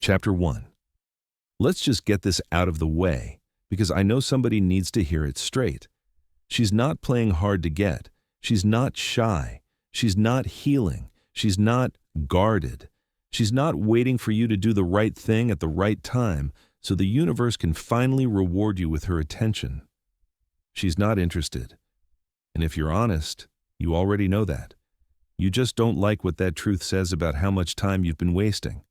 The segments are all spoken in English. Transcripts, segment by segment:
Chapter 1. Let's just get this out of the way, because I know somebody needs to hear it straight. She's not playing hard to get. She's not shy. She's not healing. She's not guarded. She's not waiting for you to do the right thing at the right time so the universe can finally reward you with her attention. She's not interested. And if you're honest, you already know that. You just don't like what that truth says about how much time you've been wasting.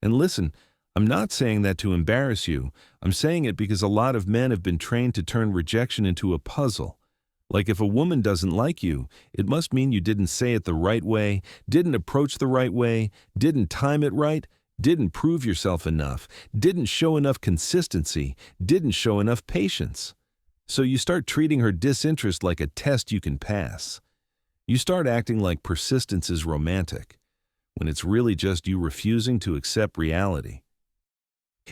And listen, I'm not saying that to embarrass you. I'm saying it because a lot of men have been trained to turn rejection into a puzzle. Like if a woman doesn't like you, it must mean you didn't say it the right way, didn't approach the right way, didn't time it right, didn't prove yourself enough, didn't show enough consistency, didn't show enough patience. So you start treating her disinterest like a test you can pass. You start acting like persistence is romantic, when it's really just you refusing to accept reality.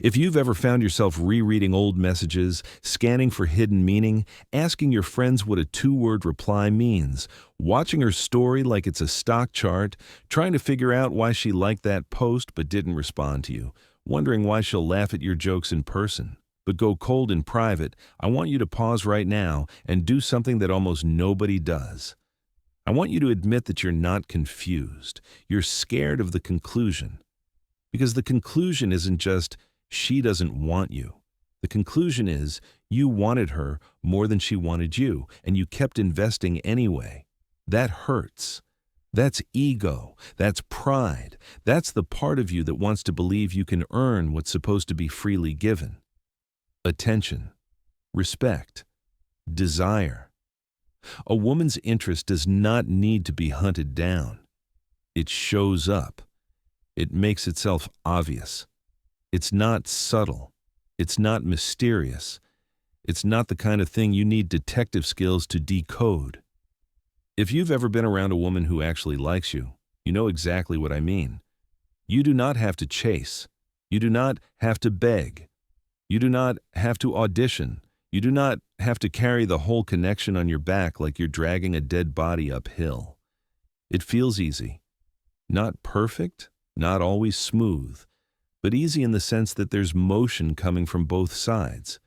If you've ever found yourself rereading old messages, scanning for hidden meaning, asking your friends what a two-word reply means, watching her story like it's a stock chart, trying to figure out why she liked that post but didn't respond to you, wondering why she'll laugh at your jokes in person, but go cold in private, I want you to pause right now and do something that almost nobody does. I want you to admit that you're not confused. You're scared of the conclusion. Because the conclusion isn't just, she doesn't want you. The conclusion is, you wanted her more than she wanted you, and you kept investing anyway. That hurts. That's ego. That's pride. That's the part of you that wants to believe you can earn what's supposed to be freely given. Attention, respect, desire. A woman's interest does not need to be hunted down. It shows up. It makes itself obvious. It's not subtle. It's not mysterious. It's not the kind of thing you need detective skills to decode. If you've ever been around a woman who actually likes you, you know exactly what I mean. You do not have to chase. You do not have to beg. You do not have to audition. You do not have to carry the whole connection on your back like you're dragging a dead body uphill. It feels easy. Not perfect, not always smooth, but easy in the sense that there's motion coming from both sides.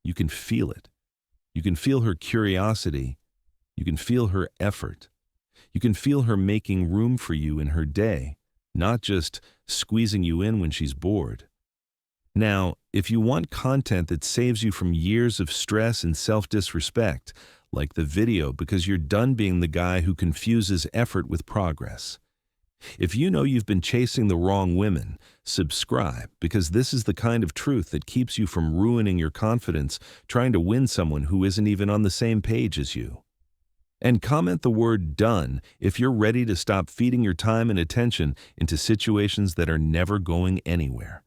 You can feel it. You can feel her curiosity. You can feel her effort. You can feel her making room for you in her day, not just squeezing you in when she's bored. Now, if you want content that saves you from years of stress and self-disrespect, like the video because you're done being the guy who confuses effort with progress. If you know you've been chasing the wrong women, subscribe because this is the kind of truth that keeps you from ruining your confidence trying to win someone who isn't even on the same page as you. And comment the word done if you're ready to stop feeding your time and attention into situations that are never going anywhere.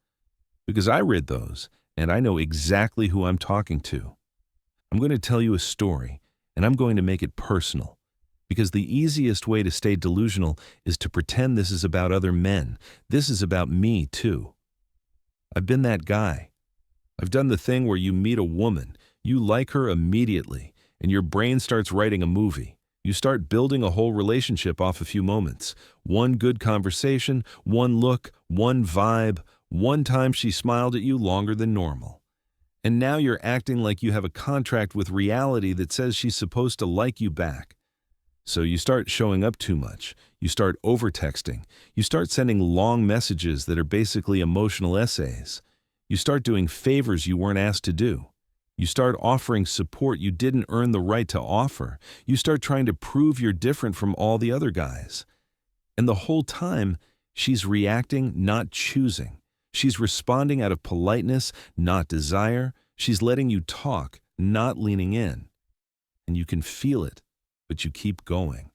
Because I read those, and I know exactly who I'm talking to. I'm going to tell you a story, and I'm going to make it personal. Because the easiest way to stay delusional is to pretend this is about other men. This is about me, too. I've been that guy. I've done the thing where you meet a woman, you like her immediately, and your brain starts writing a movie. You start building a whole relationship off a few moments. One good conversation, one look, one vibe. One time she smiled at you longer than normal. And now you're acting like you have a contract with reality that says she's supposed to like you back. So you start showing up too much. You start overtexting. You start sending long messages that are basically emotional essays. You start doing favors you weren't asked to do. You start offering support you didn't earn the right to offer. You start trying to prove you're different from all the other guys. And the whole time, she's reacting, not choosing. She's responding out of politeness, not desire. She's letting you talk, not leaning in. And you can feel it, but you keep going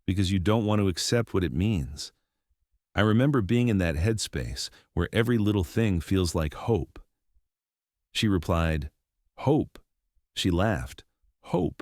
because you don't want to accept what it means. I remember being in that headspace where every little thing feels like hope. She replied, "Hope." She laughed, "Hope."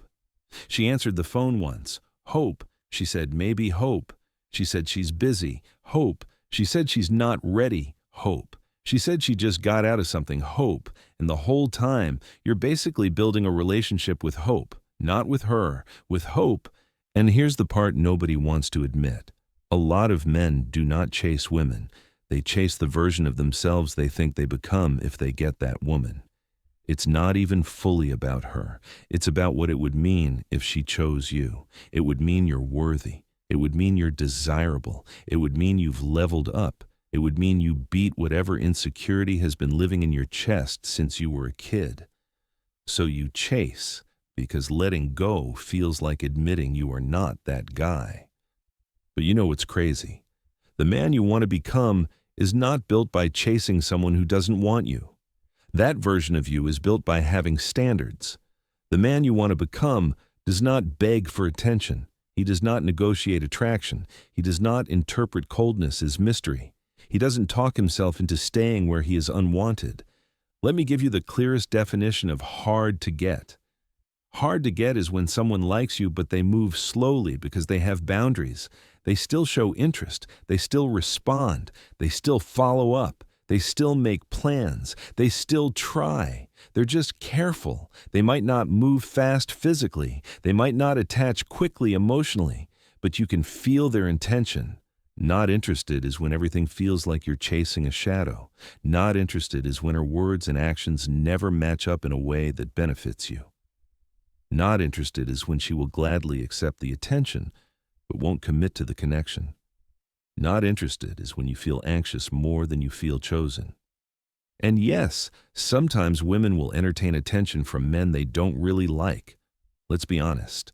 She answered the phone once, "Hope." She said, "Maybe hope." She said she's busy, "Hope." She said she's not ready, "Hope." She said she just got out of something, hope, and the whole time you're basically building a relationship with hope, not with her, with hope. And here's the part nobody wants to admit. A lot of men do not chase women. They chase the version of themselves they think they become if they get that woman. It's not even fully about her. It's about what it would mean if she chose you. It would mean you're worthy. It would mean you're desirable. It would mean you've leveled up. It would mean you beat whatever insecurity has been living in your chest since you were a kid. So you chase, because letting go feels like admitting you are not that guy. But you know what's crazy? The man you want to become is not built by chasing someone who doesn't want you. That version of you is built by having standards. The man you want to become does not beg for attention. He does not negotiate attraction. He does not interpret coldness as mystery. He doesn't talk himself into staying where he is unwanted. Let me give you the clearest definition of hard to get. Hard to get is when someone likes you, but they move slowly because they have boundaries. They still show interest. They still respond. They still follow up. They still make plans. They still try. They're just careful. They might not move fast physically. They might not attach quickly emotionally, but you can feel their intention. Not interested is when everything feels like you're chasing a shadow. Not interested is when her words and actions never match up in a way that benefits you. Not interested is when she will gladly accept the attention, but won't commit to the connection. Not interested is when you feel anxious more than you feel chosen. And yes, sometimes women will entertain attention from men they don't really like. Let's be honest.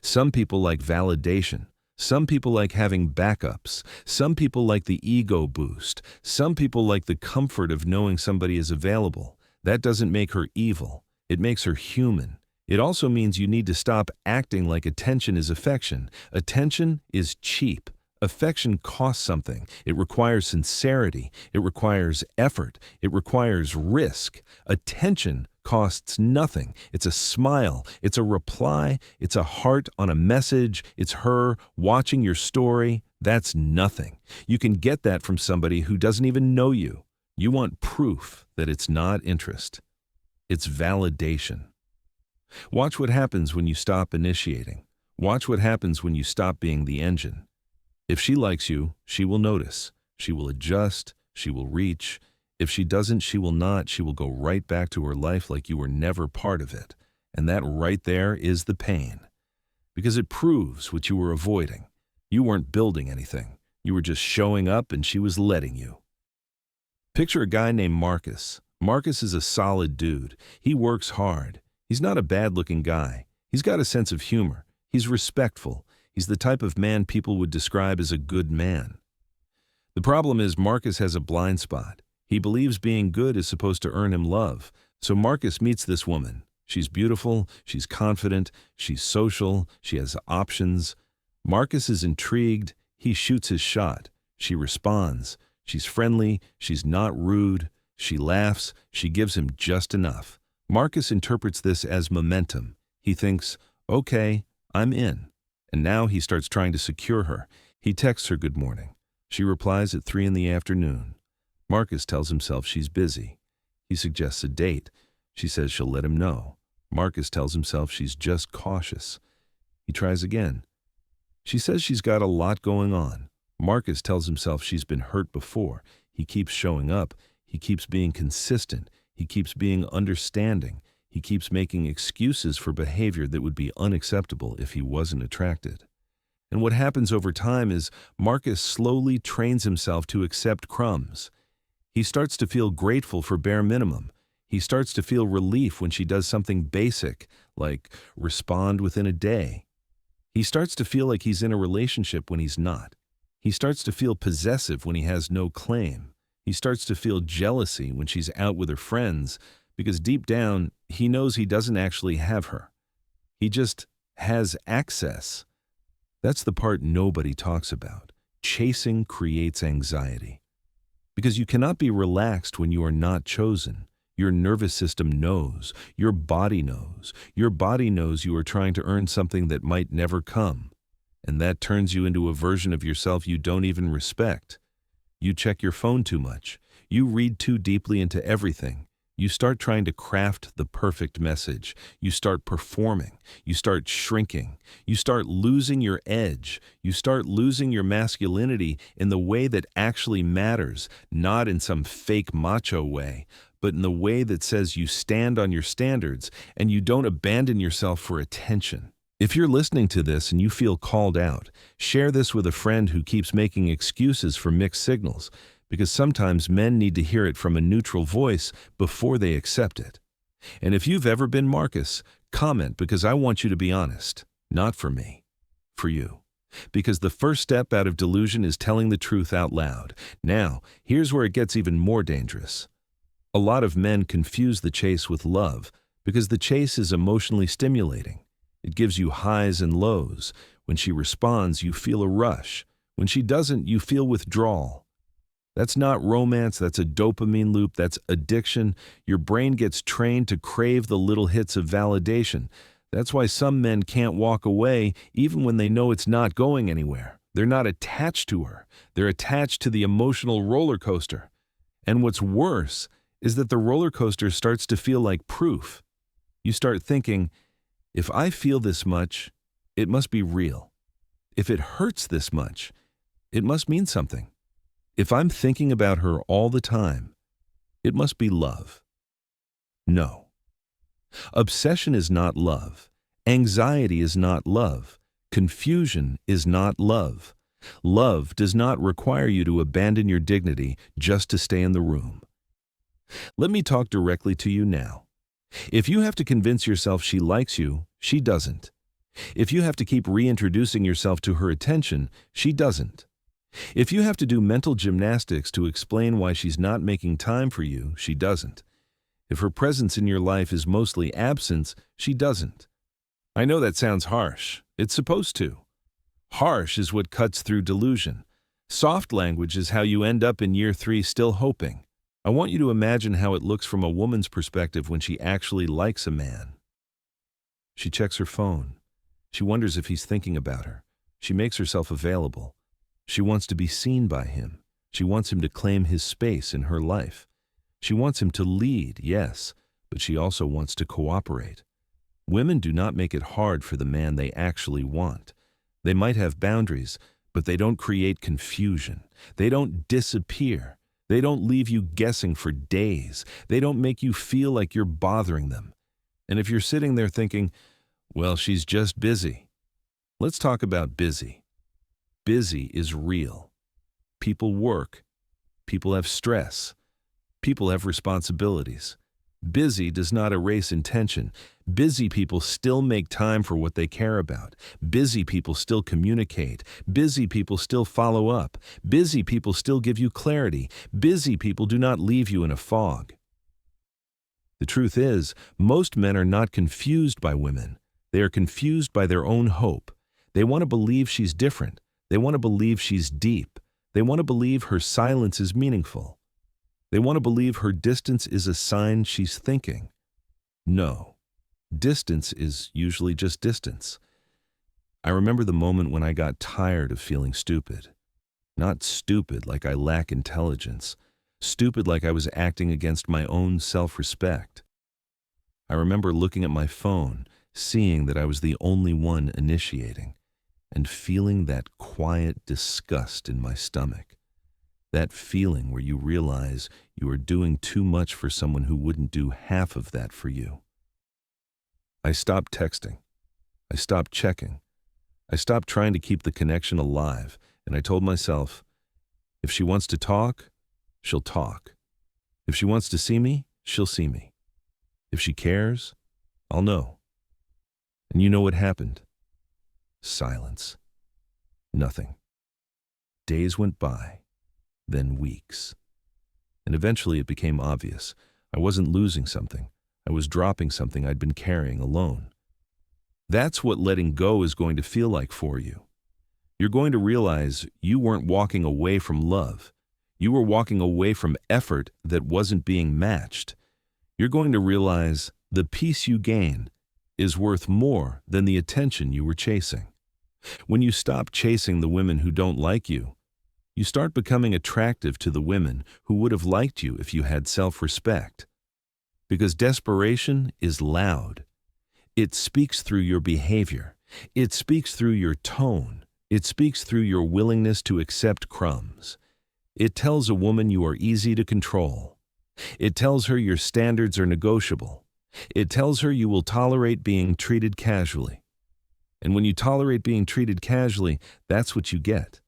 Some people like validation. Some people like having backups. Some people like the ego boost. Some people like the comfort of knowing somebody is available. That doesn't make her evil. It makes her human. It also means you need to stop acting like attention is affection. Attention is cheap. Affection costs something. It requires sincerity. It requires effort. It requires risk. Attention costs nothing. It's a smile. It's a reply. It's a heart on a message. It's her watching your story. That's nothing. You can get that from somebody who doesn't even know you. You want proof that it's not interest. It's validation. Watch what happens when you stop initiating. Watch what happens when you stop being the engine. If she likes you, she will notice. She will adjust. She will reach. If she doesn't, she will not. She will go right back to her life like you were never part of it. And that right there is the pain. Because it proves what you were avoiding. You weren't building anything. You were just showing up and she was letting you. Picture a guy named Marcus. Marcus is a solid dude. He works hard. He's not a bad-looking guy. He's got a sense of humor. He's respectful. He's the type of man people would describe as a good man. The problem is Marcus has a blind spot. He believes being good is supposed to earn him love. So Marcus meets this woman. She's beautiful, she's confident, she's social, she has options. Marcus is intrigued. He shoots his shot. She responds. She's friendly, she's not rude. She laughs, she gives him just enough. Marcus interprets this as momentum. He thinks, okay, I'm in. And now he starts trying to secure her. He texts her good morning. She replies at 3 p.m. Marcus tells himself she's busy. He suggests a date. She says she'll let him know. Marcus tells himself she's just cautious. He tries again. She says she's got a lot going on. Marcus tells himself she's been hurt before. He keeps showing up. He keeps being consistent. He keeps being understanding. He keeps making excuses for behavior that would be unacceptable if he wasn't attracted. And what happens over time is Marcus slowly trains himself to accept crumbs. He starts to feel grateful for bare minimum. He starts to feel relief when she does something basic, like respond within a day. He starts to feel like he's in a relationship when he's not. He starts to feel possessive when he has no claim. He starts to feel jealousy when she's out with her friends, because deep down, he knows he doesn't actually have her. He just has access. That's the part nobody talks about. Chasing creates anxiety. Because you cannot be relaxed when you are not chosen. Your nervous system knows. Your body knows. Your body knows you are trying to earn something that might never come. And that turns you into a version of yourself you don't even respect. You check your phone too much. You read too deeply into everything. You start trying to craft the perfect message. You start performing. You start shrinking. You start losing your edge. You start losing your masculinity in the way that actually matters, not in some fake macho way, but in the way that says you stand on your standards and you don't abandon yourself for attention. If you're listening to this and you feel called out, share this with a friend who keeps making excuses for mixed signals, because sometimes men need to hear it from a neutral voice before they accept it. And if you've ever been Marcus, comment, because I want you to be honest. Not for me, for you. Because the first step out of delusion is telling the truth out loud. Now, here's where it gets even more dangerous. A lot of men confuse the chase with love because the chase is emotionally stimulating. It gives you highs and lows. When she responds, you feel a rush. When she doesn't, you feel withdrawal. That's not romance, that's a dopamine loop, that's addiction. Your brain gets trained to crave the little hits of validation. That's why some men can't walk away even when they know it's not going anywhere. They're not attached to her. They're attached to the emotional roller coaster. And what's worse is that the roller coaster starts to feel like proof. You start thinking, if I feel this much, it must be real. If it hurts this much, it must mean something. If I'm thinking about her all the time, it must be love. No. Obsession is not love. Anxiety is not love. Confusion is not love. Love does not require you to abandon your dignity just to stay in the room. Let me talk directly to you now. If you have to convince yourself she likes you, she doesn't. If you have to keep reintroducing yourself to her attention, she doesn't. If you have to do mental gymnastics to explain why she's not making time for you, she doesn't. If her presence in your life is mostly absence, she doesn't. I know that sounds harsh. It's supposed to. Harsh is what cuts through delusion. Soft language is how you end up in year 3 still hoping. I want you to imagine how it looks from a woman's perspective when she actually likes a man. She checks her phone. She wonders if he's thinking about her. She makes herself available. She wants to be seen by him. She wants him to claim his space in her life. She wants him to lead, yes, but she also wants to cooperate. Women do not make it hard for the man they actually want. They might have boundaries, but they don't create confusion. They don't disappear. They don't leave you guessing for days. They don't make you feel like you're bothering them. And if you're sitting there thinking, well, she's just busy. Let's talk about busy. Busy is real. People work. People have stress. People have responsibilities. Busy does not erase intention. Busy people still make time for what they care about. Busy people still communicate. Busy people still follow up. Busy people still give you clarity. Busy people do not leave you in a fog. The truth is, most men are not confused by women. They are confused by their own hope. They want to believe she's different. They want to believe she's deep. They want to believe her silence is meaningful. They want to believe her distance is a sign she's thinking. No, distance is usually just distance. I remember the moment when I got tired of feeling stupid. Not stupid like I lack intelligence. Stupid like I was acting against my own self-respect. I remember looking at my phone, seeing that I was the only one initiating, and feeling that quiet disgust in my stomach. That feeling where you realize you are doing too much for someone who wouldn't do half of that for you. I stopped texting. I stopped checking. I stopped trying to keep the connection alive, and I told myself, if she wants to talk, she'll talk. If she wants to see me, she'll see me. If she cares, I'll know. And you know what happened? Silence. Nothing. Days went by, then weeks. And eventually it became obvious. I wasn't losing something. I was dropping something I'd been carrying alone. That's what letting go is going to feel like for you. You're going to realize you weren't walking away from love. You were walking away from effort that wasn't being matched. You're going to realize the peace you gain is worth more than the attention you were chasing. When you stop chasing the women who don't like you, you start becoming attractive to the women who would have liked you if you had self-respect. Because desperation is loud. It speaks through your behavior. It speaks through your tone. It speaks through your willingness to accept crumbs. It tells a woman you are easy to control. It tells her your standards are negotiable. It tells her you will tolerate being treated casually. And when you tolerate being treated casually, that's what you get.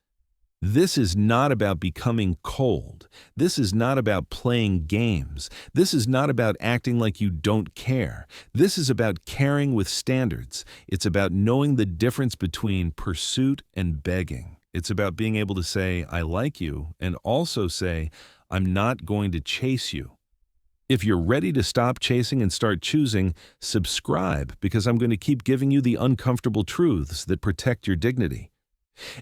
This is not about becoming cold. This is not about playing games. This is not about acting like you don't care. This is about caring with standards. It's about knowing the difference between pursuit and begging. It's about being able to say, I like you, and also say, I'm not going to chase you. If you're ready to stop chasing and start choosing, subscribe, because I'm going to keep giving you the uncomfortable truths that protect your dignity.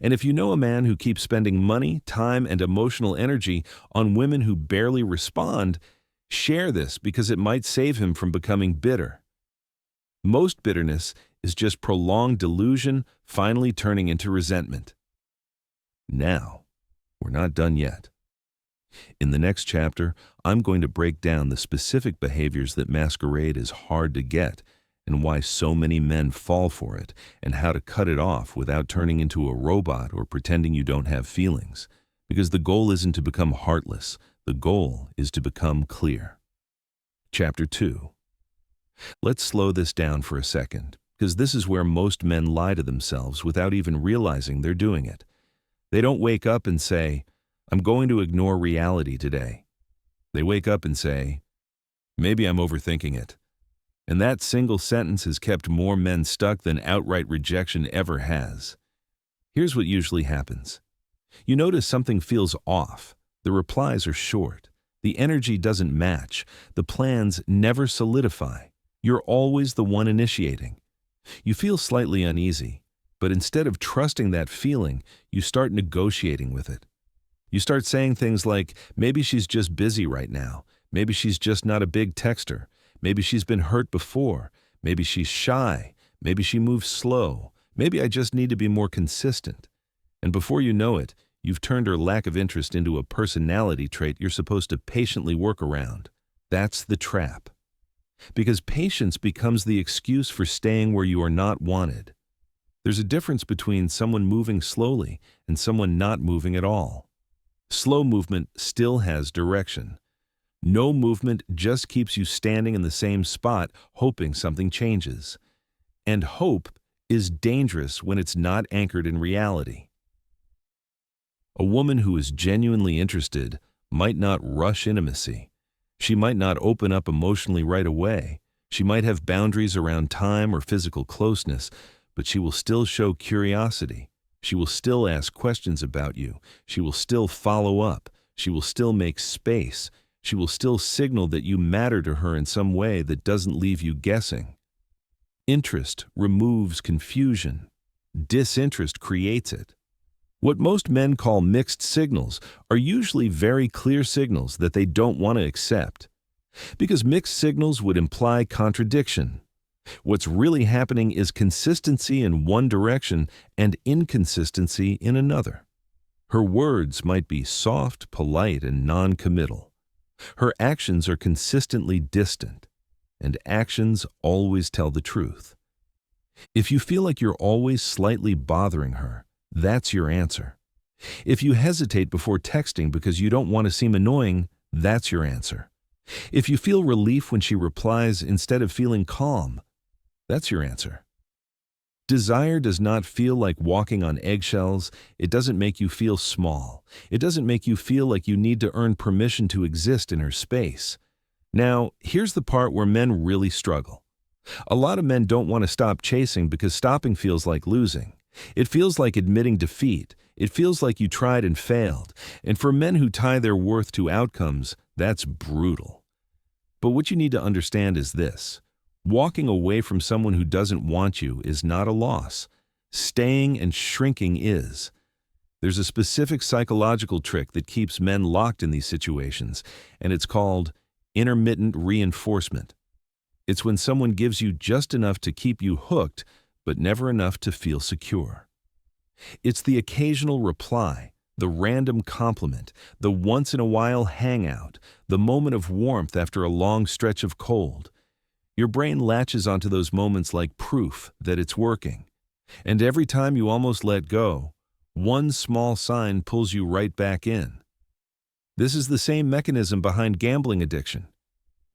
And if you know a man who keeps spending money, time, and emotional energy on women who barely respond, share this, because it might save him from becoming bitter. Most bitterness is just prolonged delusion finally turning into resentment. Now, we're not done yet. In the next chapter, I'm going to break down the specific behaviors that masquerade as hard to get, and why so many men fall for it, and how to cut it off without turning into a robot or pretending you don't have feelings. Because the goal isn't to become heartless, the goal is to become clear. Chapter 2. Let's slow this down for a second, because this is where most men lie to themselves without even realizing they're doing it. They don't wake up and say, I'm going to ignore reality today. They wake up and say, maybe I'm overthinking it. And that single sentence has kept more men stuck than outright rejection ever has. Here's what usually happens. You notice something feels off. The replies are short. The energy doesn't match. The plans never solidify. You're always the one initiating. You feel slightly uneasy, but instead of trusting that feeling, you start negotiating with it. You start saying things like, maybe she's just busy right now. Maybe she's just not a big texter. Maybe she's been hurt before. Maybe she's shy. Maybe she moves slow. Maybe I just need to be more consistent. And before you know it, you've turned her lack of interest into a personality trait you're supposed to patiently work around. That's the trap. Because patience becomes the excuse for staying where you are not wanted. There's a difference between someone moving slowly and someone not moving at all. Slow movement still has direction. No movement just keeps you standing in the same spot, hoping something changes. And hope is dangerous when it's not anchored in reality. A woman who is genuinely interested might not rush intimacy. She might not open up emotionally right away. She might have boundaries around time or physical closeness, but she will still show curiosity. She will still ask questions about you. She will still follow up. She will still make space. She will still signal that you matter to her in some way that doesn't leave you guessing. Interest removes confusion. Disinterest creates it. What most men call mixed signals are usually very clear signals that they don't want to accept. Because mixed signals would imply contradiction. What's really happening is consistency in one direction and inconsistency in another. Her words might be soft, polite, and non-committal. Her actions are consistently distant, and actions always tell the truth. If you feel like you're always slightly bothering her, that's your answer. If you hesitate before texting because you don't want to seem annoying, that's your answer. If you feel relief when she replies instead of feeling calm, that's your answer. Desire does not feel like walking on eggshells. It doesn't make you feel small. It doesn't make you feel like you need to earn permission to exist in her space. Now, here's the part where men really struggle. A lot of men don't want to stop chasing because stopping feels like losing. It feels like admitting defeat. It feels like you tried and failed. And for men who tie their worth to outcomes, that's brutal. But what you need to understand is this. Walking away from someone who doesn't want you is not a loss. Staying and shrinking is. There's a specific psychological trick that keeps men locked in these situations, and it's called intermittent reinforcement. It's when someone gives you just enough to keep you hooked, but never enough to feel secure. It's the occasional reply, The random compliment, the once-in-a-while hangout, the moment of warmth after a long stretch of cold. Your brain latches onto those moments like proof that it's working. And every time you almost let go, one small sign pulls you right back in. This is the same mechanism behind gambling addiction.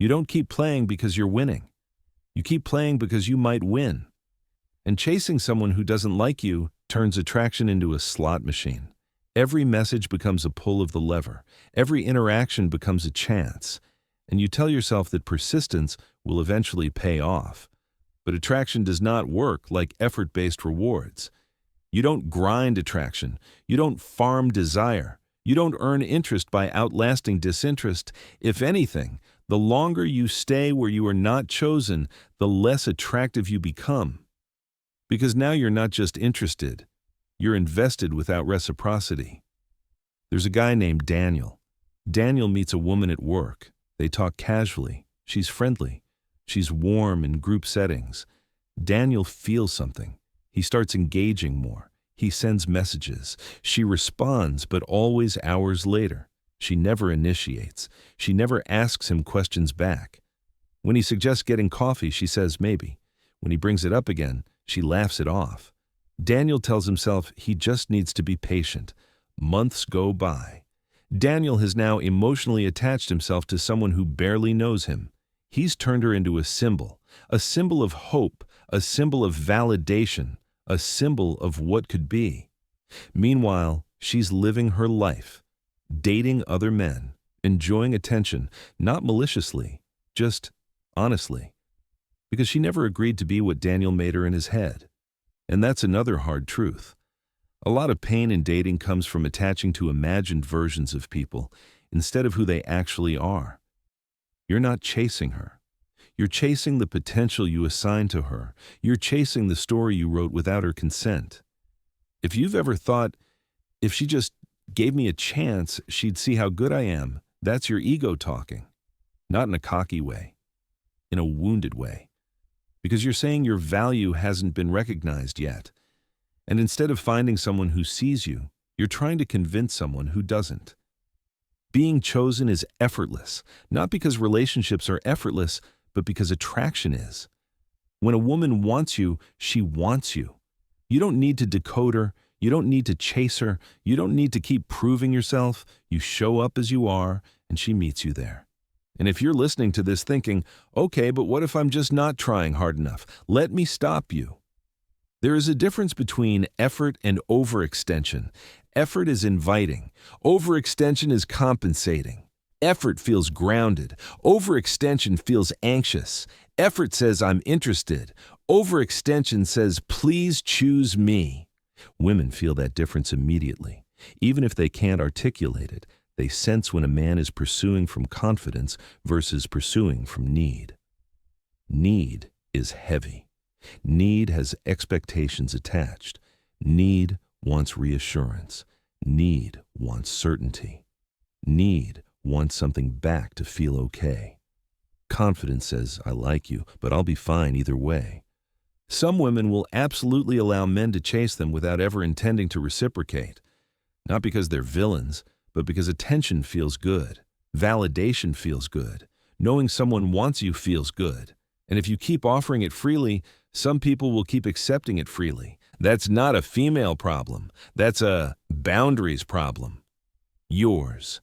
You don't keep playing because you're winning. You keep playing because you might win. And chasing someone who doesn't like you turns attraction into a slot machine. Every message becomes a pull of the lever. Every interaction becomes a chance. And you tell yourself that persistence will eventually pay off. But attraction does not work like effort-based rewards. You don't grind attraction. You don't farm desire. You don't earn interest by outlasting disinterest. If anything, the longer you stay where you are not chosen, the less attractive you become. Because now you're not just interested, you're invested without reciprocity. There's a guy named Daniel. Daniel meets a woman at work. They talk casually. She's friendly. She's warm in group settings. Daniel feels something. He starts engaging more. He sends messages. She responds, but always hours later. She never initiates. She never asks him questions back. When he suggests getting coffee, she says maybe. When he brings it up again, she laughs it off. Daniel tells himself he just needs to be patient. Months go by. Daniel has now emotionally attached himself to someone who barely knows him. He's turned her into a symbol of hope, a symbol of validation, a symbol of what could be. Meanwhile, she's living her life, dating other men, enjoying attention, not maliciously, just honestly. Because she never agreed to be what Daniel made her in his head. And that's another hard truth. A lot of pain in dating comes from attaching to imagined versions of people instead of who they actually are. You're not chasing her. You're chasing the potential you assign to her. You're chasing the story you wrote without her consent. If you've ever thought, if she just gave me a chance, she'd see how good I am, that's your ego talking. Not in a cocky way, in a wounded way. Because you're saying your value hasn't been recognized yet. And instead of finding someone who sees you, you're trying to convince someone who doesn't. Being chosen is effortless, not because relationships are effortless, but because attraction is. When a woman wants you, she wants you. You don't need to decode her. You don't need to chase her. You don't need to keep proving yourself. You show up as you are, and she meets you there. And if you're listening to this thinking, okay, but what if I'm just not trying hard enough? Let me stop you. There is a difference between effort and overextension. Effort is inviting. Overextension is compensating. Effort feels grounded. Overextension feels anxious. Effort says, I'm interested. Overextension says, please choose me. Women feel that difference immediately. Even if they can't articulate it, they sense when a man is pursuing from confidence versus pursuing from need. Need is heavy. Need has expectations attached. Need wants reassurance. Need wants certainty. Need wants something back to feel okay. Confidence says, I like you, but I'll be fine either way. Some women will absolutely allow men to chase them without ever intending to reciprocate. Not because they're villains, but because attention feels good. Validation feels good. Knowing someone wants you feels good. And if you keep offering it freely, some people will keep accepting it freely. That's not a female problem. That's a boundaries problem. Yours.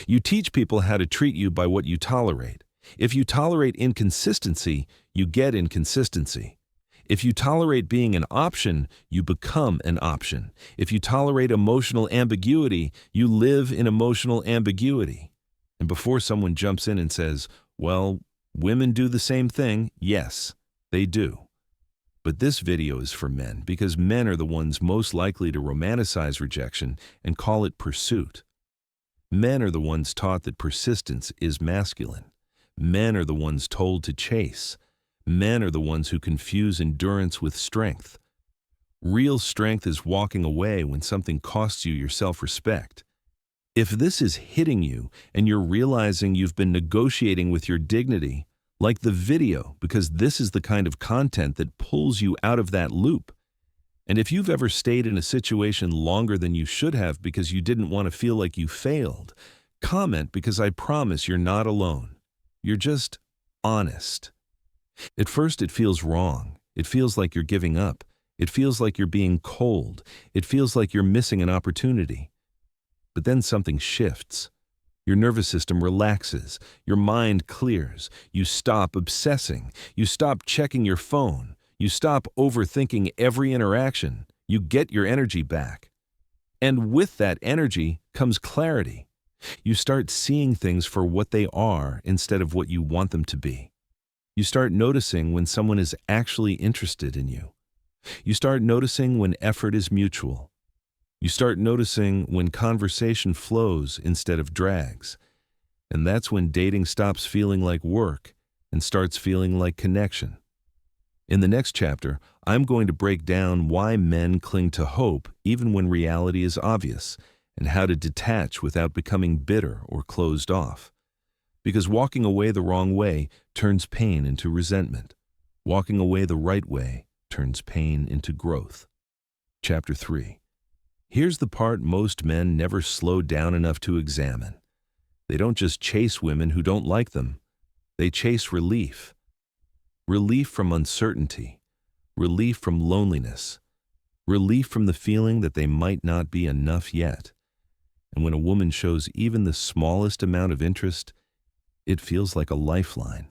You teach people how to treat you by what you tolerate. If you tolerate inconsistency, you get inconsistency. If you tolerate being an option, you become an option. If you tolerate emotional ambiguity, you live in emotional ambiguity. And before someone jumps in and says, well, women do the same thing, yes, they do. But this video is for men because men are the ones most likely to romanticize rejection and call it pursuit. Men are the ones taught that persistence is masculine. Men are the ones told to chase. Men are the ones who confuse endurance with strength. Real strength is walking away when something costs you your self-respect. If this is hitting you and you're realizing you've been negotiating with your dignity, like the video, because this is the kind of content that pulls you out of that loop. And if you've ever stayed in a situation longer than you should have because you didn't want to feel like you failed, comment, because I promise you're not alone. You're just honest. At first it feels wrong. It feels like you're giving up. It feels like you're being cold. It feels like you're missing an opportunity. But then something shifts. Your nervous system relaxes. Your mind clears. You stop obsessing. You stop checking your phone. You stop overthinking every interaction. You get your energy back. And with that energy comes clarity. You start seeing things for what they are instead of what you want them to be. You start noticing when someone is actually interested in you. You start noticing when effort is mutual. You start noticing when conversation flows instead of drags. And that's when dating stops feeling like work and starts feeling like connection. In the next chapter, I'm going to break down why men cling to hope even when reality is obvious, and how to detach without becoming bitter or closed off. Because walking away the wrong way turns pain into resentment. Walking away the right way turns pain into growth. Chapter 3. Here's the part most men never slow down enough to examine. They don't just chase women who don't like them. They chase relief. Relief from uncertainty. Relief from loneliness. Relief from the feeling that they might not be enough yet. And when a woman shows even the smallest amount of interest, it feels like a lifeline.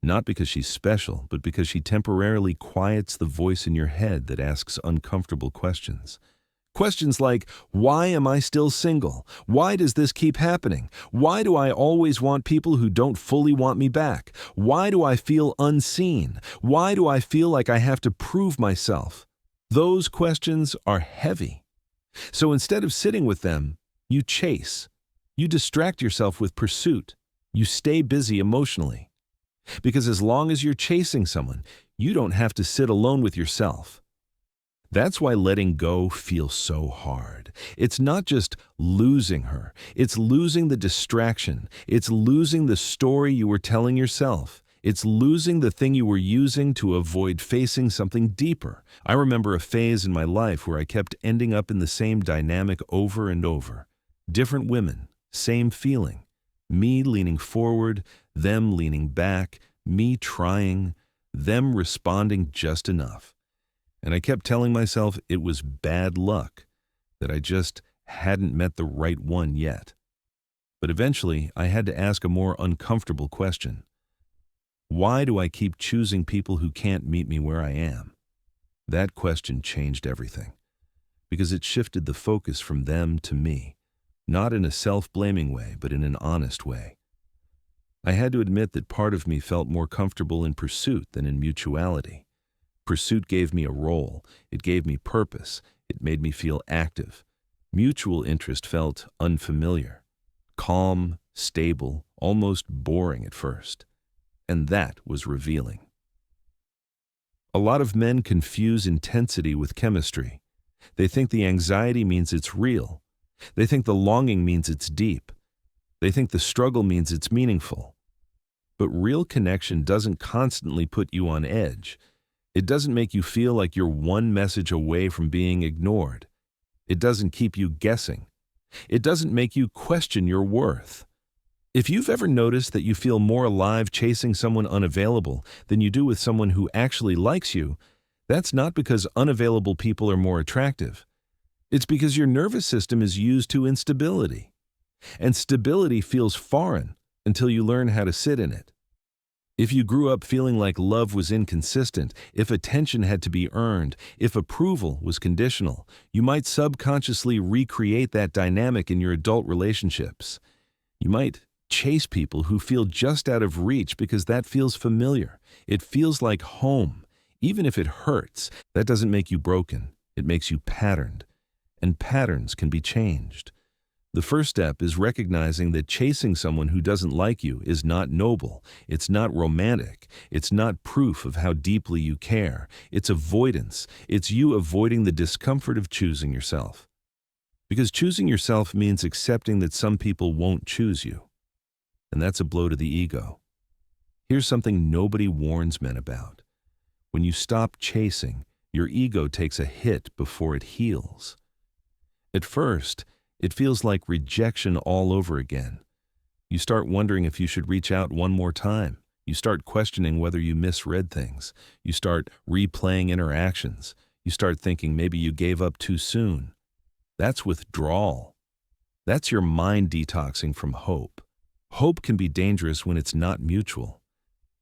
Not because she's special, but because she temporarily quiets the voice in your head that asks uncomfortable questions. Questions like, why am I still single? Why does this keep happening? Why do I always want people who don't fully want me back? Why do I feel unseen? Why do I feel like I have to prove myself? Those questions are heavy. So instead of sitting with them, you chase. You distract yourself with pursuit. You stay busy emotionally. Because as long as you're chasing someone, you don't have to sit alone with yourself. That's why letting go feels so hard. It's not just losing her. It's losing the distraction. It's losing the story you were telling yourself. It's losing the thing you were using to avoid facing something deeper. I remember a phase in my life where I kept ending up in the same dynamic over and over. Different women, same feeling. Me leaning forward, them leaning back, me trying, them responding just enough. And I kept telling myself it was bad luck, that I just hadn't met the right one yet. But eventually, I had to ask a more uncomfortable question. Why do I keep choosing people who can't meet me where I am? That question changed everything, because it shifted the focus from them to me, not in a self-blaming way, but in an honest way. I had to admit that part of me felt more comfortable in pursuit than in mutuality. Pursuit gave me a role. It gave me purpose. It made me feel active. Mutual interest felt unfamiliar, calm, stable, almost boring at first. And that was revealing. A lot of men confuse intensity with chemistry. They think the anxiety means it's real. They think the longing means it's deep. They think the struggle means it's meaningful. But real connection doesn't constantly put you on edge. It doesn't make you feel like you're one message away from being ignored. It doesn't keep you guessing. It doesn't make you question your worth. If you've ever noticed that you feel more alive chasing someone unavailable than you do with someone who actually likes you, that's not because unavailable people are more attractive. It's because your nervous system is used to instability. And stability feels foreign until you learn how to sit in it. If you grew up feeling like love was inconsistent, if attention had to be earned, if approval was conditional, you might subconsciously recreate that dynamic in your adult relationships. You might chase people who feel just out of reach because that feels familiar. It feels like home. Even if it hurts, that doesn't make you broken. It makes you patterned. And patterns can be changed. The first step is recognizing that chasing someone who doesn't like you is not noble. It's not romantic. It's not proof of how deeply you care. It's avoidance. It's you avoiding the discomfort of choosing yourself. Because choosing yourself means accepting that some people won't choose you. And that's a blow to the ego. Here's something nobody warns men about. When you stop chasing, Your ego takes a hit before it heals. At first, it feels like rejection all over again. You start wondering if you should reach out one more time. You start questioning whether you misread things. You start replaying interactions. You start thinking maybe you gave up too soon. That's withdrawal. That's your mind detoxing from hope. Hope can be dangerous when it's not mutual.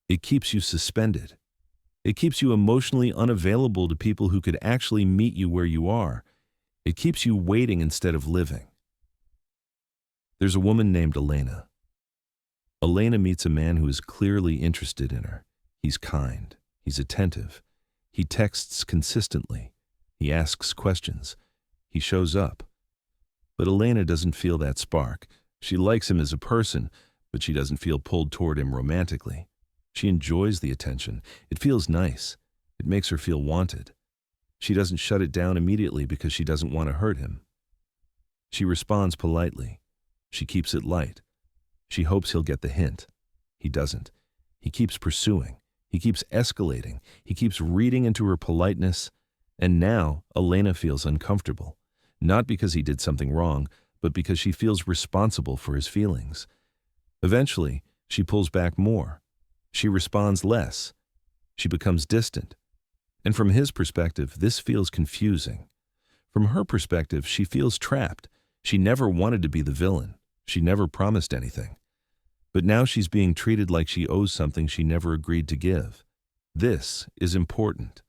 It keeps you suspended. It keeps you emotionally unavailable to people who could actually meet you where you are. It keeps you waiting instead of living. There's a woman named Elena. Elena meets a man who is clearly interested in her. He's kind. He's attentive. He texts consistently. He asks questions. He shows up. But Elena doesn't feel that spark. She likes him as a person, but she doesn't feel pulled toward him romantically. She enjoys the attention. It feels nice. It makes her feel wanted. She doesn't shut it down immediately because she doesn't want to hurt him. She responds politely. She keeps it light. She hopes he'll get the hint. He doesn't. He keeps pursuing. He keeps escalating. He keeps reading into her politeness. And now Elena feels uncomfortable. Not because he did something wrong, but because she feels responsible for his feelings. Eventually, she pulls back more. She responds less. She becomes distant. And from his perspective, this feels confusing. From her perspective, she feels trapped. She never wanted to be the villain. She never promised anything. But now she's being treated like she owes something she never agreed to give. This is important.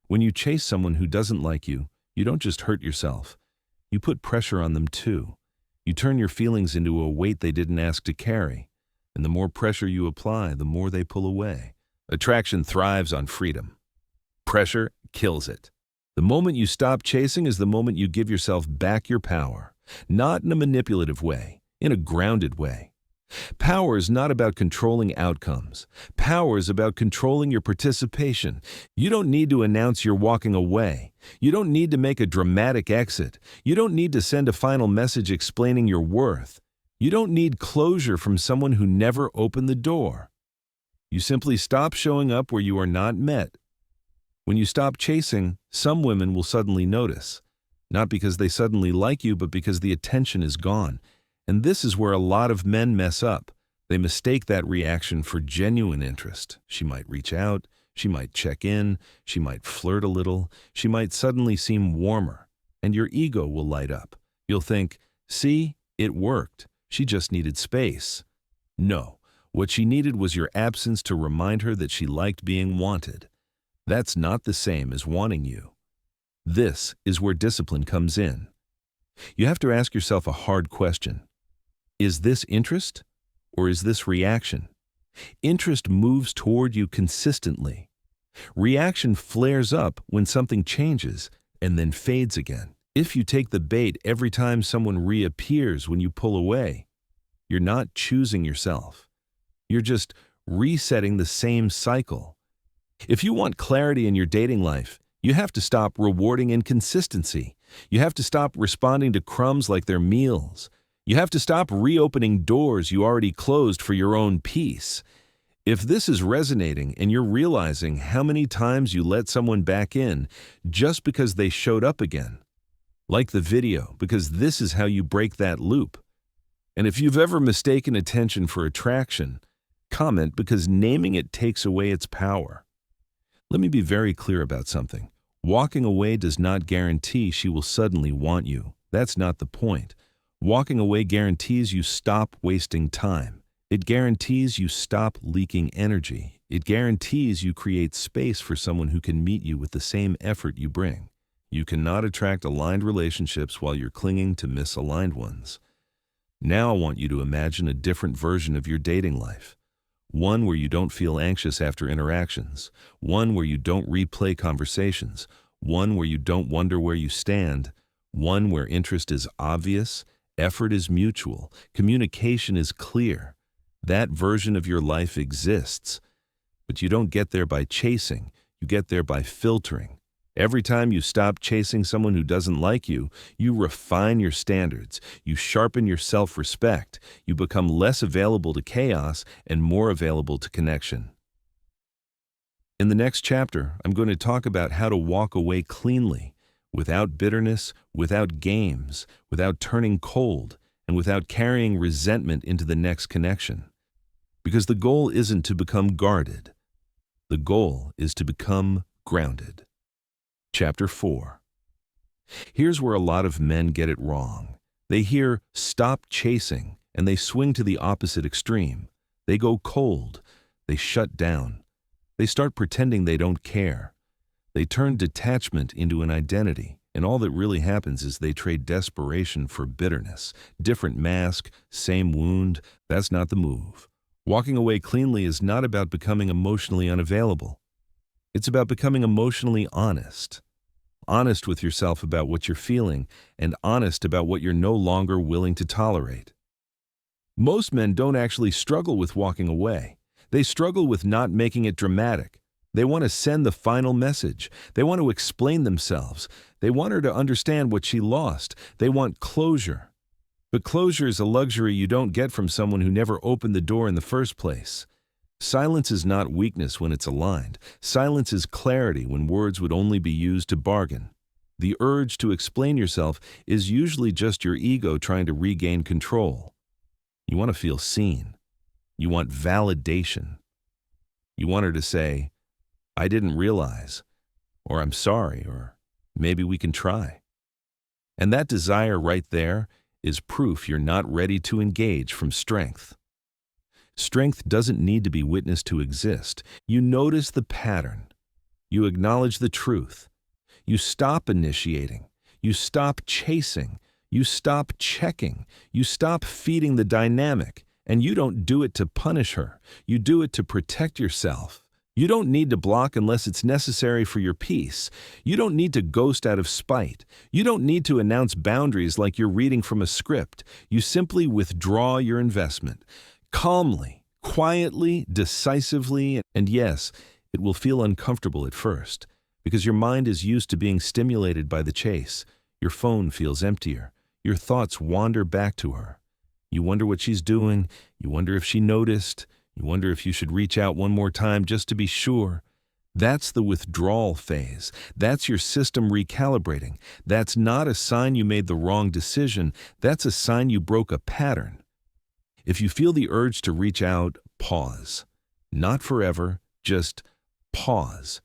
When you chase someone who doesn't like you, you don't just hurt yourself. You put pressure on them too. You turn your feelings into a weight they didn't ask to carry. And the more pressure you apply, the more they pull away. Attraction thrives on freedom. Pressure kills it. The moment you stop chasing is the moment you give yourself back your power. Not in a manipulative way, in a grounded way. Power is not about controlling outcomes. Power is about controlling your participation. You don't need to announce you're walking away. You don't need to make a dramatic exit. You don't need to send a final message explaining your worth. You don't need closure from someone who never opened the door. You simply stop showing up where you are not met. When you stop chasing, some women will suddenly notice. Not because they suddenly like you, but because the attention is gone. And this is where a lot of men mess up. They mistake that reaction for genuine interest. She might reach out, she might check in, she might flirt a little, she might suddenly seem warmer, and your ego will light up. You'll think, see, it worked. She just needed space. No, what she needed was your absence to remind her that she liked being wanted. That's not the same as wanting you. This is where discipline comes in. You have to ask yourself a hard question. Is this interest, or is this reaction? Interest moves toward you consistently. Reaction flares up when something changes and then fades again. If you take the bait every time someone reappears when you pull away, you're not choosing yourself. You're just resetting the same cycle. If you want clarity in your dating life, you have to stop rewarding inconsistency. You have to stop responding to crumbs like they're meals. You have to stop reopening doors you already closed for your own peace. If this is resonating and you're realizing how many times you let someone back in just because they showed up again, like the video, because this is how you break that loop. And if you've ever mistaken attention for attraction, comment, because naming it takes away its power. Let me be very clear about something. Walking away does not guarantee she will suddenly want you. That's not the point. Walking away guarantees you stop wasting time. It guarantees you stop leaking energy. It guarantees you create space for someone who can meet you with the same effort you bring. You cannot attract aligned relationships while you're clinging to misaligned ones. Now I want you to imagine a different version of your dating life. One where you don't feel anxious after interactions. One where you don't replay conversations. One where you don't wonder where you stand. One where interest is obvious, effort is mutual, communication is clear. That version of your life exists. But you don't get there by chasing. You get there by filtering. Every time you stop chasing someone who doesn't like you, you refine your standards, you sharpen your self-respect, you become less available to chaos and more available to connection. In the next chapter, I'm going to talk about how to walk away cleanly, without bitterness, without games, without turning cold, and without carrying resentment into the next connection. Because the goal isn't to become guarded. The goal is to become grounded. Chapter 4. Here's where a lot of men get it wrong. They hear, "stop chasing," and they swing to the opposite extreme. They go cold. They shut down. They start pretending they don't care. They turn detachment into an identity, and all that really happens is they trade desperation for bitterness. Different mask, same wound. That's not the move. Walking away cleanly is not about becoming emotionally unavailable. It's about becoming emotionally honest. Honest with yourself about what you're feeling, and honest about what you're no longer willing to tolerate. Most men don't actually struggle with walking away. They struggle with not making it dramatic. They want to send the final message. They want to explain themselves. They want her to understand what she lost. They want closure. But closure is a luxury you don't get from someone who never opened the door in the first place. Silence is not weakness when it's aligned. Silence is clarity when words would only be used to bargain. The urge to explain yourself is usually just your ego trying to regain control. You want to feel seen. You want validation. You want her to say, "I didn't realize," or "I'm sorry," or "maybe we can try." And that desire right there is proof you're not ready to engage from strength. Strength doesn't need to be witnessed to exist. You notice the pattern. You acknowledge the truth. You stop initiating. You stop chasing. You stop checking. You stop feeding the dynamic. And you don't do it to punish her. You do it to protect yourself. You don't need to block unless it's necessary for your peace. You don't need to ghost out of spite. You don't need to announce boundaries like you're reading from a script. You simply withdraw your investment. Calmly, quietly, decisively, and yes, it will feel uncomfortable at first, because your mind is used to being stimulated by the chase. Your phone feels emptier. Your thoughts wander back to her. You wonder what she's doing. You wonder if she noticed. You wonder if you should reach out one more time just to be sure. That's the withdrawal phase. That's your system recalibrating. That's not a sign you made the wrong decision. That's a sign you broke a pattern. If you feel the urge to reach out, pause. Not forever, just pause.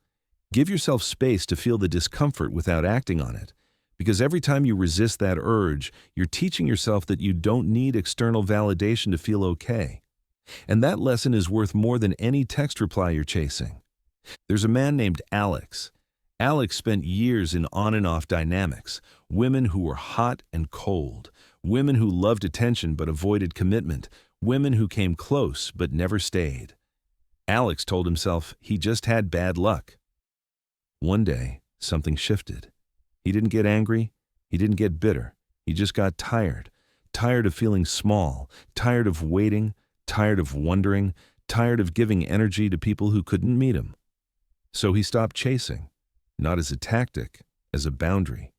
Give yourself space to feel the discomfort without acting on it. Because every time you resist that urge, you're teaching yourself that you don't need external validation to feel okay. And that lesson is worth more than any text reply you're chasing. There's a man named Alex. Alex spent years in on and off dynamics, women who were hot and cold, women who loved attention but avoided commitment, women who came close but never stayed. Alex told himself he just had bad luck. One day, something shifted. He didn't get angry. He didn't get bitter. He just got tired. Tired of feeling small. Tired of waiting. Tired of wondering. Tired of giving energy to people who couldn't meet him. So he stopped chasing. Not as a tactic, as a boundary.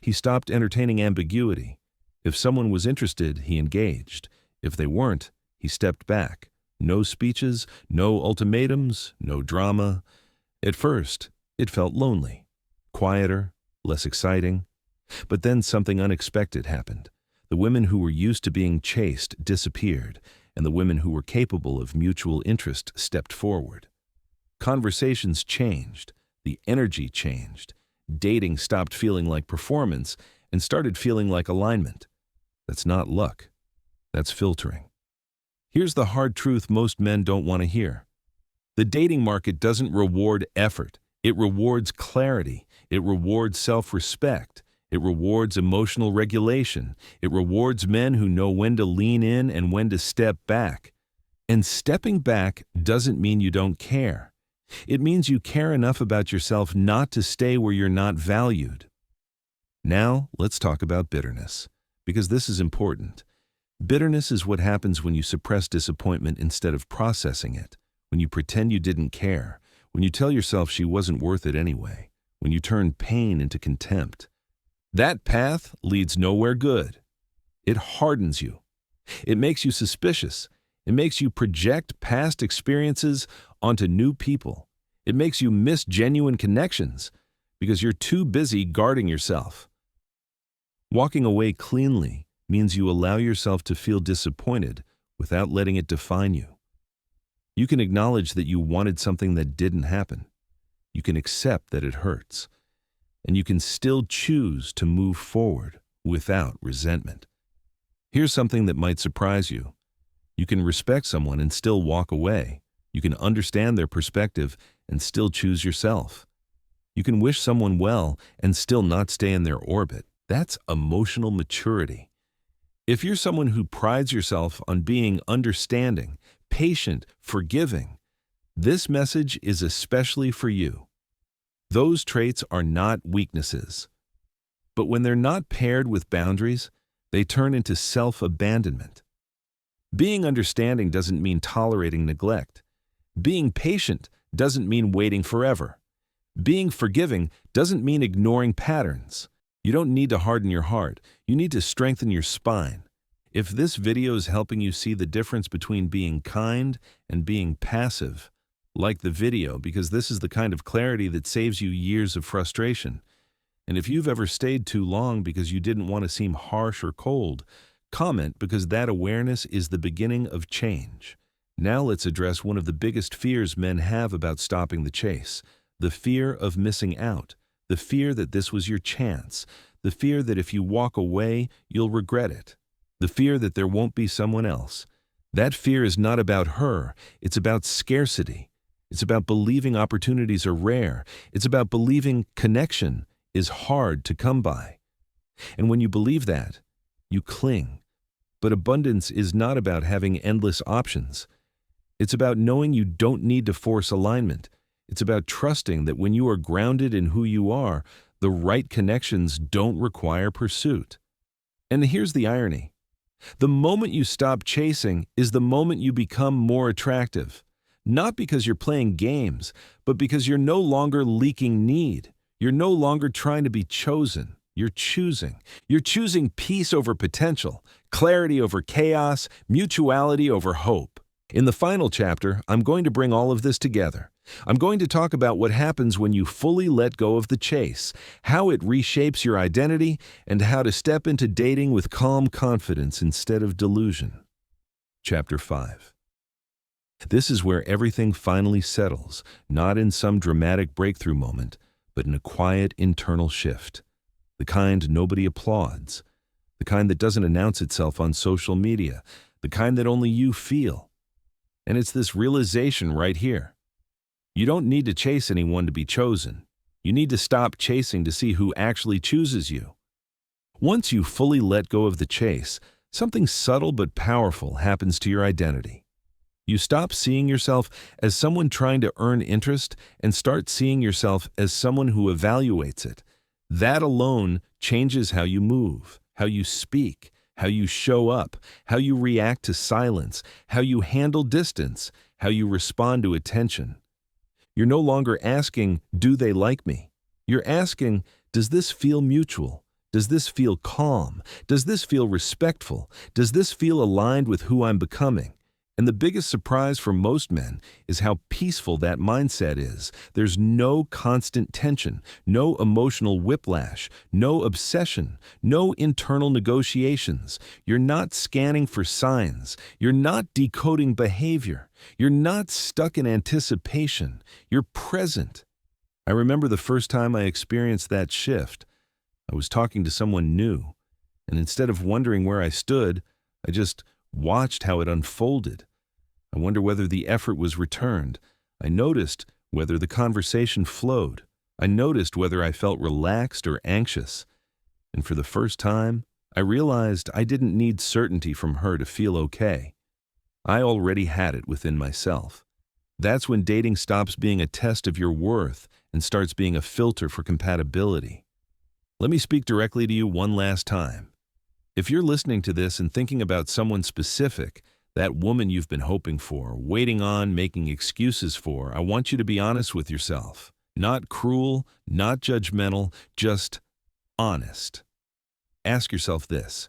He stopped entertaining ambiguity. If someone was interested, he engaged. If they weren't, he stepped back. No speeches, no ultimatums, no drama. At first, it felt lonely. Quieter, less exciting. But then something unexpected happened. The women who were used to being chased disappeared, and the women who were capable of mutual interest stepped forward. Conversations changed. The energy changed. Dating stopped feeling like performance and started feeling like alignment. That's not luck. That's filtering. Here's the hard truth most men don't want to hear. The dating market doesn't reward effort. It rewards clarity. It rewards self-respect. It rewards emotional regulation. It rewards men who know when to lean in and when to step back. And stepping back doesn't mean you don't care. It means you care enough about yourself not to stay where you're not valued. Now, let's talk about bitterness, because this is important. Bitterness is what happens when you suppress disappointment instead of processing it, when you pretend you didn't care, when you tell yourself she wasn't worth it anyway, when you turn pain into contempt. That path leads nowhere good. It hardens you. It makes you suspicious. It makes you project past experiences onto new people. It makes you miss genuine connections because you're too busy guarding yourself. Walking away cleanly means you allow yourself to feel disappointed without letting it define you. You can acknowledge that you wanted something that didn't happen. You can accept that it hurts. And you can still choose to move forward without resentment. Here's something that might surprise you. You can respect someone and still walk away. You can understand their perspective and still choose yourself. You can wish someone well and still not stay in their orbit. That's emotional maturity. If you're someone who prides yourself on being understanding, patient, forgiving, this message is especially for you. Those traits are not weaknesses. But when they're not paired with boundaries, they turn into self-abandonment. Being understanding doesn't mean tolerating neglect. Being patient doesn't mean waiting forever. Being forgiving doesn't mean ignoring patterns. You don't need to harden your heart. You need to strengthen your spine. If this video is helping you see the difference between being kind and being passive, like the video, because this is the kind of clarity that saves you years of frustration. And if you've ever stayed too long because you didn't want to seem harsh or cold, comment, because that awareness is the beginning of change. Now let's address one of the biggest fears men have about stopping the chase. The fear of missing out. The fear that this was your chance. The fear that if you walk away, you'll regret it. The fear that there won't be someone else. That fear is not about her. It's about scarcity. It's about believing opportunities are rare. It's about believing connection is hard to come by. And when you believe that, you cling. But abundance is not about having endless options. It's about knowing you don't need to force alignment. It's about trusting that when you are grounded in who you are, the right connections don't require pursuit. And here's the irony. The moment you stop chasing is the moment you become more attractive. Not because you're playing games, but because you're no longer leaking need. You're no longer trying to be chosen. You're choosing. You're choosing peace over potential, clarity over chaos, mutuality over hope. In the final chapter, I'm going to bring all of this together. I'm going to talk about what happens when you fully let go of the chase, how it reshapes your identity, and how to step into dating with calm confidence instead of delusion. Chapter 5. This is where everything finally settles, not in some dramatic breakthrough moment, but in a quiet internal shift. The kind nobody applauds, the kind that doesn't announce itself on social media, the kind that only you feel. And it's this realization right here. You don't need to chase anyone to be chosen. You need to stop chasing to see who actually chooses you. Once you fully let go of the chase, something subtle but powerful happens to your identity. You stop seeing yourself as someone trying to earn interest and start seeing yourself as someone who evaluates it. That alone changes how you move, how you speak, how you show up, how you react to silence, how you handle distance, how you respond to attention. You're no longer asking, do they like me? You're asking, does this feel mutual? Does this feel calm? Does this feel respectful? Does this feel aligned with who I'm becoming? And the biggest surprise for most men is how peaceful that mindset is. There's no constant tension, no emotional whiplash, no obsession, no internal negotiations. You're not scanning for signs. You're not decoding behavior. You're not stuck in anticipation. You're present. I remember the first time I experienced that shift. I was talking to someone new, and instead of wondering where I stood, I just watched how it unfolded. I wonder whether the effort was returned. I noticed whether the conversation flowed. I noticed whether I felt relaxed or anxious. And for the first time, I realized I didn't need certainty from her to feel okay. I already had it within myself. That's when dating stops being a test of your worth and starts being a filter for compatibility. Let me speak directly to you one last time. If you're listening to this and thinking about someone specific, that woman you've been hoping for, waiting on, making excuses for, I want you to be honest with yourself. Not cruel, not judgmental, just honest. Ask yourself this.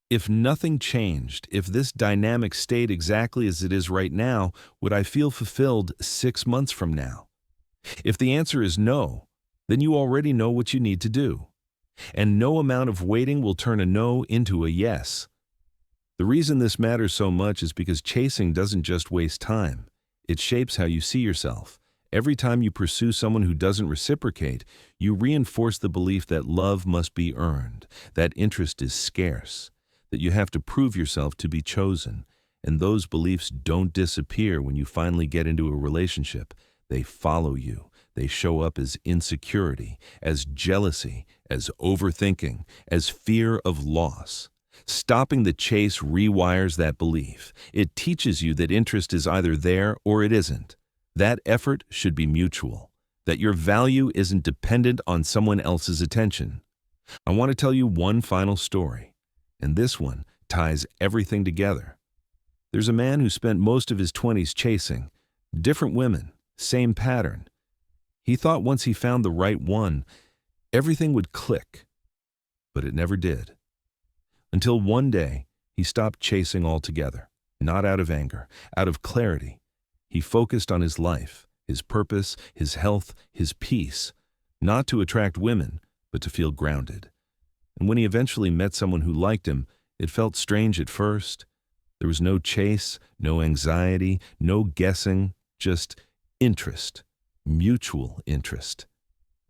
If nothing changed, if this dynamic stayed exactly as it is right now, would I feel fulfilled 6 months from now? If the answer is no, then you already know what you need to do. And no amount of waiting will turn a no into a yes. The reason this matters so much is because chasing doesn't just waste time. It shapes how you see yourself. Every time you pursue someone who doesn't reciprocate, you reinforce the belief that love must be earned, that interest is scarce, that you have to prove yourself to be chosen. And those beliefs don't disappear when you finally get into a relationship. They follow you. They show up as insecurity, as jealousy, as overthinking, as fear of loss. Stopping the chase rewires that belief. It teaches you that interest is either there or it isn't. That effort should be mutual, that your value isn't dependent on someone else's attention. I want to tell you one final story, and this one ties everything together. There's a man who spent most of his 20s chasing different women, same pattern. He thought once he found the right one, everything would click, but it never did. Until one day, he stopped chasing altogether, not out of anger, out of clarity. He focused on his life, his purpose, his health, his peace, not to attract women, but to feel grounded. And when he eventually met someone who liked him, it felt strange at first. There was no chase, no anxiety, no guessing, just interest, mutual interest.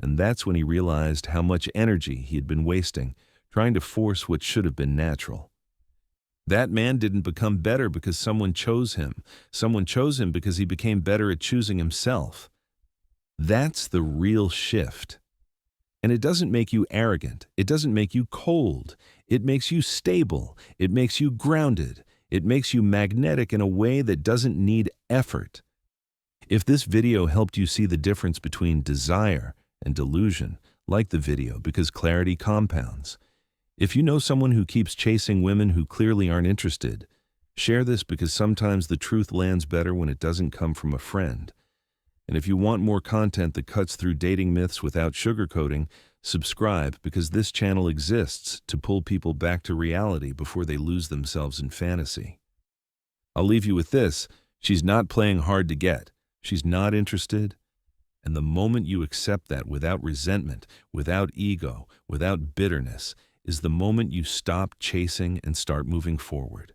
And that's when he realized how much energy he had been wasting trying to force what should have been natural. That man didn't become better because someone chose him. Someone chose him because he became better at choosing himself. That's the real shift. And it doesn't make you arrogant. It doesn't make you cold. It makes you stable. It makes you grounded. It makes you magnetic in a way that doesn't need effort. If this video helped you see the difference between desire and delusion, like the video because clarity compounds. If you know someone who keeps chasing women who clearly aren't interested, share this because sometimes the truth lands better when it doesn't come from a friend. And if you want more content that cuts through dating myths without sugarcoating, subscribe because this channel exists to pull people back to reality before they lose themselves in fantasy. I'll leave you with this. She's not playing hard to get. She's not interested. And the moment you accept that without resentment, without ego, without bitterness, is the moment you stop chasing and start moving forward.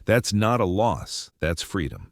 That's not a loss, that's freedom.